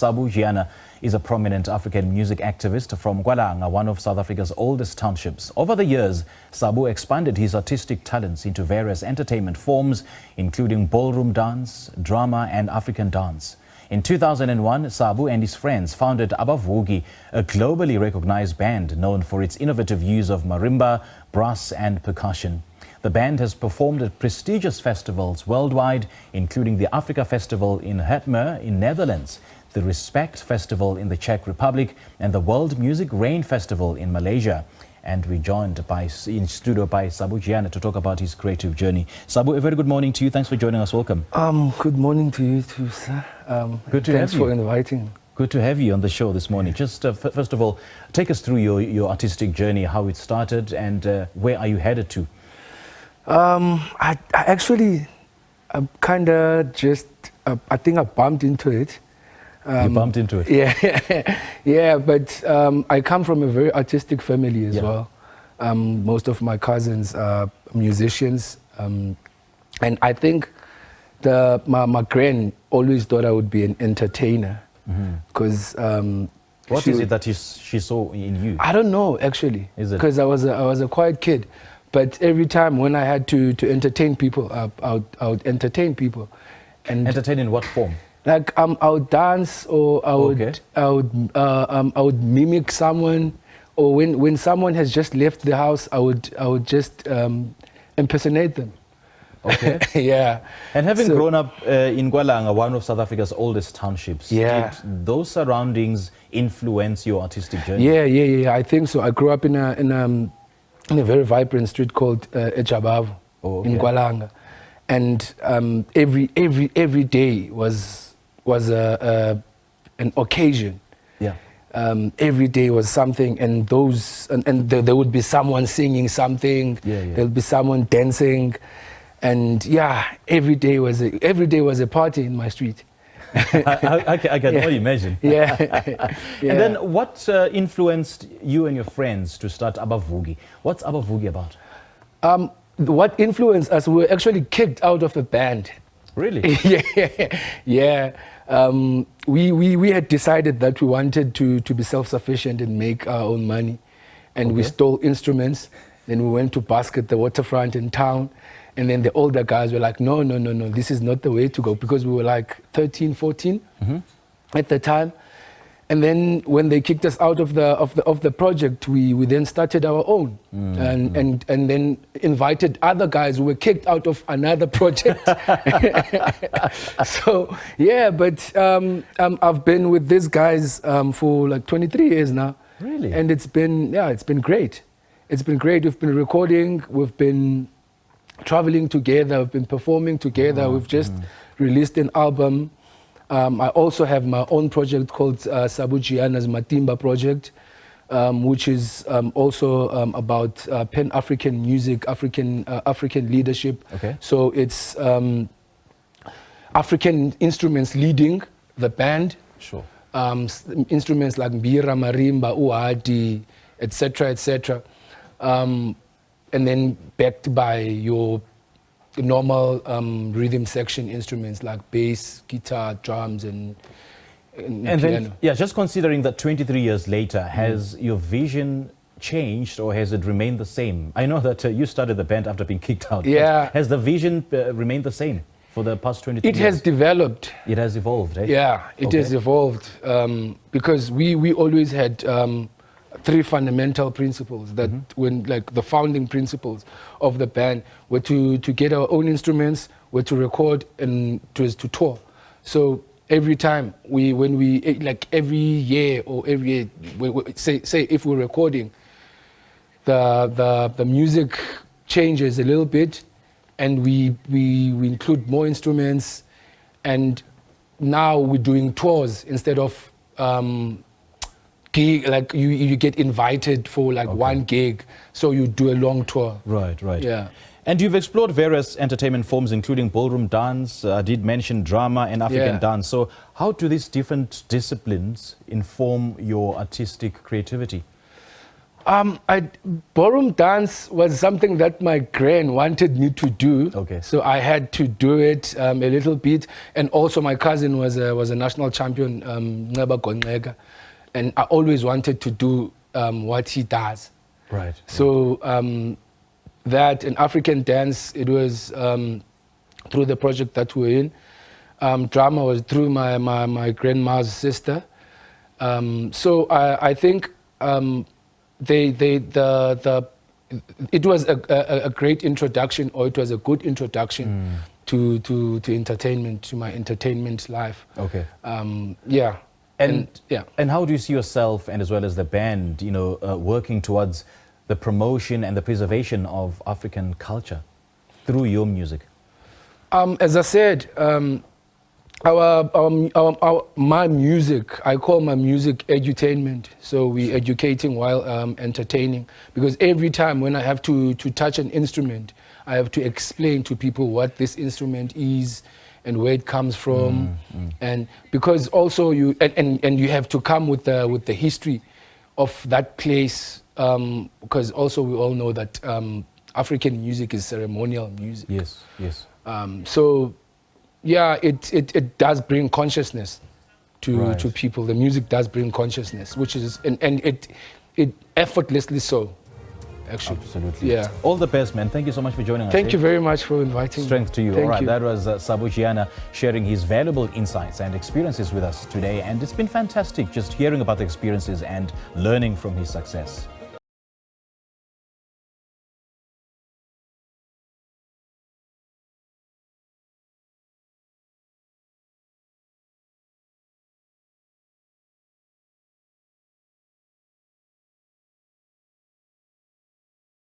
Sabu Jiyana is a prominent African music activist from Kwalanga, one of South Africa's oldest townships. Over the years, Sabu expanded his artistic talents into various entertainment forms, including ballroom dance, drama and African dance. In 2001, Sabu and his friends founded Abavugi, a globally recognized band known for its innovative use of marimba, brass and percussion. The band has performed at prestigious festivals worldwide, including the Afrika Festival in Hertmer in Netherlands, the Respekt Festival in the Czech Republic and the World Music Rain Festival in Malaysia. And we're joined in studio by Sabu Jiyana to talk about his creative journey. Sabu, a very good morning to you. Thanks for joining us. Welcome. Good morning to you too, sir. Good to have you. Thanks for inviting. Good to have you on the show this morning. Just first of all, take us through your artistic journey, how it started and where are you headed to? I actually, I think I bumped into it. You bumped into it? Yeah, yeah, but I come from a very artistic family as well. Most of my cousins are musicians. And I think my grand always thought I would be an entertainer. Because what is it that she saw in you? I don't know, actually. Is it? Because I was a quiet kid. But every time when I had to entertain people, I would entertain people. And entertain in what form? Like I would dance, or I would mimic someone, or when someone has just left the house, I would just impersonate them. Okay. Yeah. And having grown up in Kwalanga, one of South Africa's oldest townships, did those surroundings influence your artistic journey? Yeah. I think so. I grew up in a very vibrant street called Ejabavu in Kwalanga, and every day was an occasion. Yeah. Every day was something, and there would be someone singing something. There'll be someone dancing, and every day was a party in my street. I can only imagine. Yeah. And then what influenced you and your friends to start Abavugi? What's Abavugi about? What influenced us, we were actually kicked out of a band. Really? Yeah. We had decided that we wanted to be self-sufficient and make our own money. And we stole instruments. Then we went to busk at the waterfront in town. And then the older guys were like, no, this is not the way to go. Because we were like 13, 14 at the time. And then when they kicked us out of the project, we then started our own and then invited other guys who were kicked out of another project. So yeah, but I've been with these guys for like 23 years now. Really? And it's been great. It's been great. We've been recording, we've been traveling together, we've been performing together. We've just released an album. I also have my own project called Sabu Jiyana's Matimba project, which is also about Pan-African music, African leadership. Okay. So it's African instruments leading the band. Sure. Instruments like mbira, marimba, uadi, etc. And then backed by your normal rhythm section instruments like bass, guitar, drums, and piano. Then, just considering that 23 years later, has your vision changed or has it remained the same? I know that you started the band after being kicked out. Yeah. Has the vision remained the same for the past 23 years? It has developed. It has evolved, eh? Yeah, it has evolved because we always had three fundamental principles that when like the founding principles of the band were to get our own instruments, were to record and to tour. So every time when we like every year or every year, say if we're recording, the music changes a little bit and we include more instruments, and now we're doing tours instead of gig, like you get invited for like one gig, so you do a long tour. Right. Yeah. And you've explored various entertainment forms, including ballroom dance. I did mention drama and African dance. So how do these different disciplines inform your artistic creativity? Ballroom dance was something that my gran wanted me to do. Okay. So I had to do it a little bit. And also my cousin was a national champion, Guanga, and I always wanted to do what he does. Right. So that and African dance, it was through the project that we're in. Drama was through my grandma's sister. So I think it was a great introduction, or it was a good introduction to entertainment, to my entertainment life. Okay. Yeah. And how do you see yourself, and as well as the band, working towards the promotion and the preservation of African culture through your music? As I said, my music, I call my music edutainment. So we're educating while entertaining. Because every time when I have to touch an instrument, I have to explain to people what this instrument is and where it comes from. And because also you have to come with the history of that place. Because also we all know that African music is ceremonial music. Yes, yes. So yeah, it does bring consciousness to people. The music does bring consciousness, which is and it effortlessly so, actually. Absolutely. Yeah. All the best, man. Thank you so much for joining us. Thank you very much for inviting me. Strength to you. Thank All right, you. that was Sabu Jiyana sharing his valuable insights and experiences with us today, and it's been fantastic just hearing about the experiences and learning from his success.